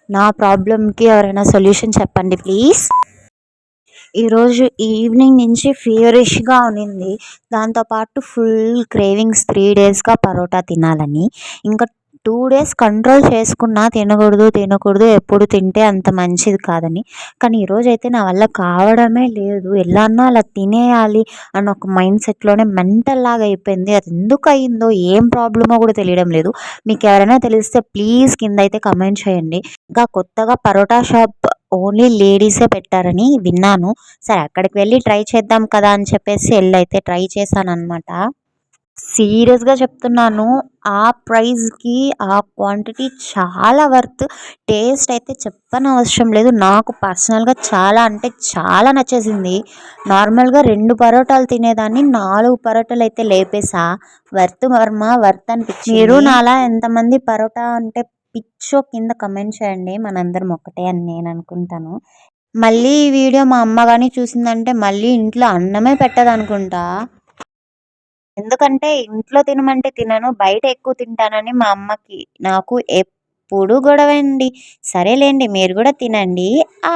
నా ప్రాబ్లమ్‌కి ఎవరైనా సొల్యూషన్ చెప్పండి ప్లీజ్. ఈరోజు ఈవినింగ్ నుంచి ఫీవరిష్‌గా ఉన్నింది. దాంతో పాటు ఫుల్ క్రేవింగ్స్ 3 డేస్‌గా పరోటా తినాలని. ఇంకా 2 డేస్ కంట్రోల్ చేసుకున్నా తినకూడదు ఎప్పుడు తింటే అంత మంచిది కాదని. కానీ ఈరోజైతే నా వల్ల కావడమే లేదు. ఎలా అన్నా అలా తినేయాలి అన్న ఒక మైండ్ సెట్‌లోనే మెంటల్‌లాగా అయిపోయింది. అది ఎందుకయిందో ఏం ప్రాబ్లమో కూడా తెలియడం లేదు. మీకెవరైనా తెలిస్తే ప్లీజ్ కిందైతే కామెంట్ చేయండి. ఇంకా కొత్తగా పరోటా షాప్ ఓన్లీ లేడీసే పెట్టారని విన్నాను. సరే అక్కడికి వెళ్ళి ట్రై చేద్దాం కదా అని చెప్పేసి ఎళ్ళైతే ట్రై చేశాననమాట. సీరియస్‌గా చెప్తున్నాను. ఆ ప్రైస్‌కి ఆ క్వాంటిటీ చాలా వర్త్. టేస్ట్ అయితే చెప్పనవసరం లేదు. నాకు పర్సనల్‌గా చాలా అంటే చాలా నచ్చేసింది. నార్మల్‌గా 2 పరోటాలు తినేదాన్ని 4 పరోటాలైతే లేపేసా. వర్త్ వర్మ వర్త్ అనిపించింది. మీరు నాలా ఎంతమంది పరోటా అంటే పిచ్చో కింద కామెంట్ చేయండి. మనందరం ఒకటే అని నేను అనుకుంటాను. మళ్ళీ ఈ వీడియో మా అమ్మ గాని చూసిందంటే మళ్ళీ ఇంట్లో అన్నమే పెట్టదనుకుంటా. ఎందుకంటే ఇంట్లో తినమంటే తినను. బయట ఎక్కువ తింటానని మా అమ్మకి, నాకు ఎప్పుడు గొడవండి. సరేలెండి మీరు గూడా తినండి. ఆ!